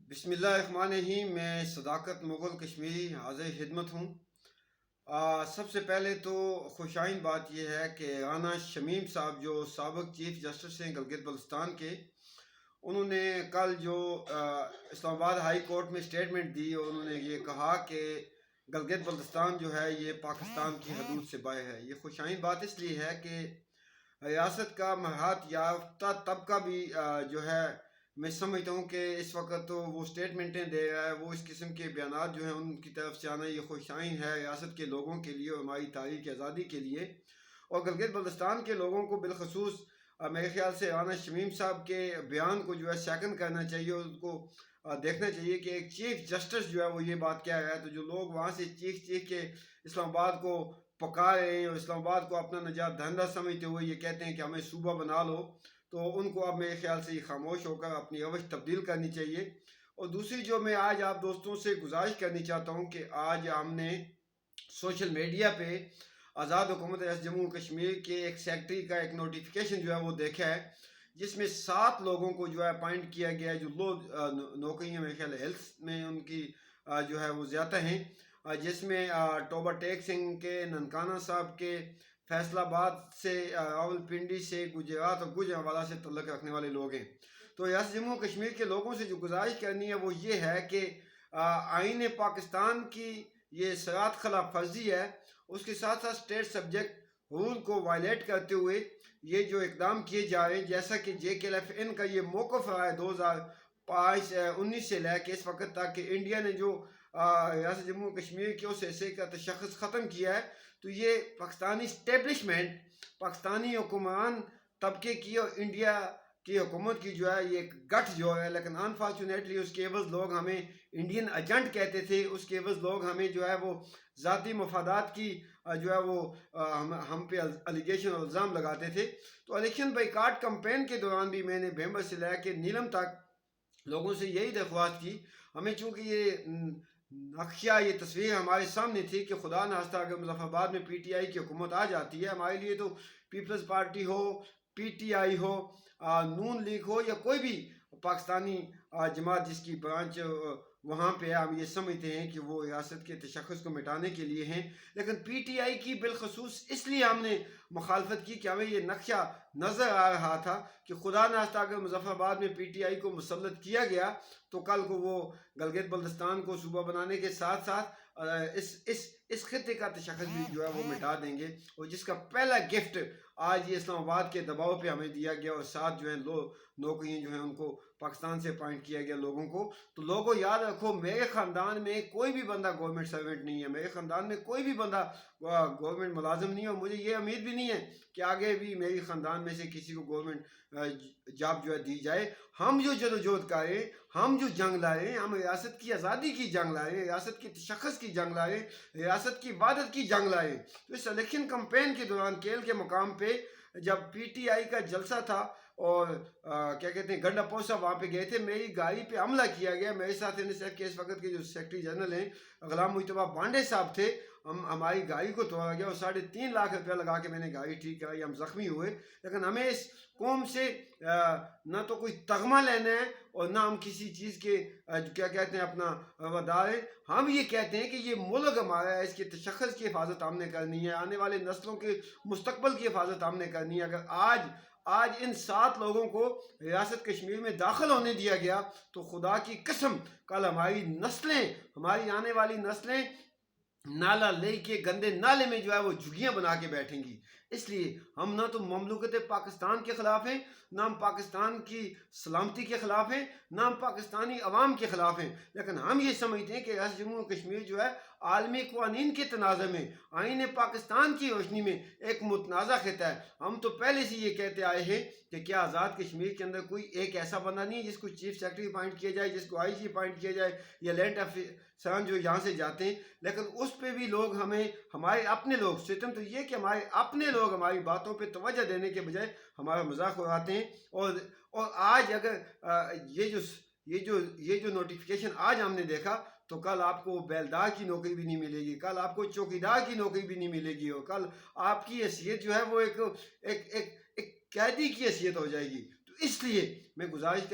بسم اللہ الرحمن الرحیم۔ میں صداقت مغل کشمیری حاضر خدمت ہوں۔ سب سے پہلے تو خوشائن بات یہ ہے کہ رانا شمیم صاحب جو سابق چیف جسٹس ہیں گلگت بلتستان کے، انہوں نے کل جو اسلام آباد ہائی کورٹ میں اسٹیٹمنٹ دی اور انہوں نے یہ کہا کہ گلگت بلتستان جو ہے یہ پاکستان کی حدود سے باہر ہے۔ یہ خوشائن بات اس لیے ہے کہ ریاست کا مہارت یافتہ طبقہ بھی جو ہے، میں سمجھتا ہوں کہ اس وقت تو وہ اسٹیٹمنٹیں دے رہا ہے، وہ اس قسم کے بیانات جو ہیں ان کی طرف سے آنا یہ خوشائن ہے ریاست کے لوگوں کے لیے اور ہماری تاریخ آزادی کے لیے، اور گلگت بلتستان کے لوگوں کو بالخصوص میرے خیال سے رانا شمیم صاحب کے بیان کو جو ہے سیکنڈ کرنا چاہیے اور ان کو دیکھنا چاہیے کہ ایک چیف جسٹس جو ہے وہ یہ بات کہہ رہا ہے، تو جو لوگ وہاں سے چیخ چیخ کے اسلام آباد کو پکار رہے ہیں اور اسلام آباد کو اپنا نجات دہندہ سمجھتے ہوئے یہ کہتے ہیں کہ ہمیں صوبہ بنا لو، تو ان کو اب میرے خیال سے یہ خاموش ہو کر اپنی روش تبدیل کرنی چاہیے۔ اور دوسری جو میں آج آپ دوستوں سے گزارش کرنی چاہتا ہوں کہ آج ہم نے سوشل میڈیا پہ آزاد حکومت ریاست جموں کشمیر کے ایک سیکٹری کا ایک نوٹیفیکیشن جو ہے وہ دیکھا ہے، جس میں 7 لوگوں کو جو ہے اپائنٹ کیا گیا ہے جو نوکریاں میرے خیال ہیلتھ میں ان کی جو ہے وہ زیادہ ہیں، جس میں ٹوبہ ٹیک سنگھ کے، ننکانہ صاحب کے، فیصل آباد سے، راول پنڈی سے، گجرات اور گوجرانوالہ سے تعلق رکھنے والے لوگ ہیں۔ تو ریاست جموں کشمیر کے لوگوں سے جو گزارش کرنی ہے وہ یہ ہے کہ آئین پاکستان کی یہ سرات خلاف ورزی ہے، اس کے ساتھ ساتھ اسٹیٹ سبجیکٹ رول کو وائلیٹ کرتے ہوئے یہ جو اقدام کیے جا رہے ہیں، جیسا کہ JKLF کا یہ موقف رہا ہے 2019 سے لے کے اس وقت تک کہ انڈیا نے جو ریاست جموں کشمیر کے اس حصے کا تشخص ختم کیا ہے، تو یہ پاکستانی اسٹیبلشمنٹ، پاکستانی حکمران طبقے کی اور انڈیا کی حکومت کی جو ہے یہ ایک گٹھ جو ہے، لیکن انفارچونیٹلی اس کے عوض لوگ ہمیں انڈین ایجنٹ کہتے تھے، اس کے عوض لوگ ہمیں جو ہے وہ ذاتی مفادات کی جو ہے وہ ہم پہ الیگیشن اور الزام لگاتے تھے۔ تو الیکشن بائیکاٹ کمپین کے دوران بھی میں نے بھیمبر سے لے کے نیلم تک لوگوں سے یہی درخواست کی، ہمیں چونکہ یہ نقشہ، یہ تصویر ہمارے سامنے تھی کہ خدا نخواستہ اگر مظفر آباد میں PTI کی حکومت آ جاتی ہے، ہمارے لیے تو پیپلز پارٹی ہو، PTI ہو، نون لیگ ہو یا کوئی بھی پاکستانی جماعت جس کی برانچ وہاں پہ ہم یہ سمجھتے ہیں کہ وہ ریاست کے تشخص کو مٹانے کے لیے ہیں، لیکن PTI کی بالخصوص اس لیے ہم نے مخالفت کی کہ ہمیں یہ نقشہ نظر آ رہا تھا کہ خدا نخواستہ اگر مظفر آباد میں PTI کو مسلط کیا گیا تو کل کو وہ گلگت بلتستان کو صوبہ بنانے کے ساتھ ساتھ اس خطے کا تشخص بھی جو ہے وہ مٹا دیں گے، اور جس کا پہلا گفٹ آج یہ اسلام آباد کے دباؤ پہ ہمیں دیا گیا، اور ساتھ جو ہیں نوکریاں جو ہیں ان کو پاکستان سے اپائنٹ کیا گیا لوگوں کو۔ تو لوگوں یاد رکھو، میرے خاندان میں کوئی بھی بندہ گورنمنٹ سرونٹ نہیں ہے، میرے خاندان میں کوئی بھی بندہ گورنمنٹ ملازم نہیں ہے، اور مجھے یہ امید بھی نہیں ہے کہ آگے بھی میری خاندان میں سے کسی کو گورنمنٹ جاب جو ہے دی جائے۔ ہم جو جدوجہد کر رہے ہیں، ہم جو جنگ لائے ہیں، ہم ریاست کی آزادی کی جنگ لائے ہیں، ریاست کے تشخص کی جنگ لائے ہیں، ریاست کی وحدت کی جنگ لائے ہیں۔ تو اس الیکشن کمپین کے دوران کیل کے مقام پہ جب PTI کا جلسہ تھا اور کیا کہتے ہیں گنڈا پوسا وہاں پہ گئے تھے، میری گاڑی پہ حملہ کیا گیا، میرے ساتھ NSF کے اس وقت کے جو سیکرٹری جنرل ہیں غلام مجتبیٰ بانڈے صاحب تھے، ہماری گاڑی کو توڑا گیا اور 3.5 لاکھ روپیہ لگا کے میں نے گاڑی ٹھیک کرائی، ہم زخمی ہوئے، لیکن ہمیں اس قوم سے نہ تو کوئی تغمہ لینا ہے اور نہ ہم کسی چیز کے کیا کہتے ہیں اپنا وفادار ہیں۔ ہم یہ کہتے ہیں کہ یہ ملک ہمارا ہے، اس کے تشخص کی حفاظت ہم نے کرنی ہے، آنے والے نسلوں کے مستقبل کی حفاظت ہم نے کرنی ہے۔ اگر آج ان 7 لوگوں کو ریاست کشمیر میں داخل ہونے دیا گیا تو خدا کی قسم کل ہماری نسلیں، ہماری آنے والی نسلیں نالا لے کے گندے نالے میں جو ہے وہ جھگیاں بنا کے بیٹھیں گی۔ اس لیے ہم نہ تو مملکت پاکستان کے خلاف ہیں، نہ ہم پاکستان کی سلامتی کے خلاف ہیں، نہ ہم پاکستانی عوام کے خلاف ہیں، لیکن ہم یہ سمجھتے ہیں کہ ریاست جموں کشمیر جو ہے عالمی قوانین کے تناظر میں، آئین پاکستان کی روشنی میں ایک متنازع خطہ ہے۔ ہم تو پہلے سے یہ کہتے آئے ہیں کہ کیا آزاد کشمیر کے اندر کوئی ایک ایسا بندہ نہیں ہے جس کو چیف سیکرٹری اپائنٹ کیا جائے، جس کو IG اپائنٹ کیا جائے، یا لینڈ افسران جو یہاں سے جاتے ہیں، لیکن اس پہ بھی لوگ ہمارے اپنے لوگ، ستم تو یہ کہ ہمارے اپنے لوگ ہماری باتوں پہ توجہ دینے کے بجائے ہمارا مذاق اڑاتے ہیں۔ اور آج اگر یہ جو نوٹیفیکیشن آج ہم نے دیکھا تو کل آپ کو بیلدار کی نوکری بھی نہیں ملے گی، کل آپ کو چوکیدار کی نوکری بھی نہیں ملے گی، اور کل آپ کی حیثیت جو ہے وہ ایک قیدی کی حیثیت ہو جائے گی۔ تو اس لیے میں گزارش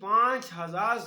5000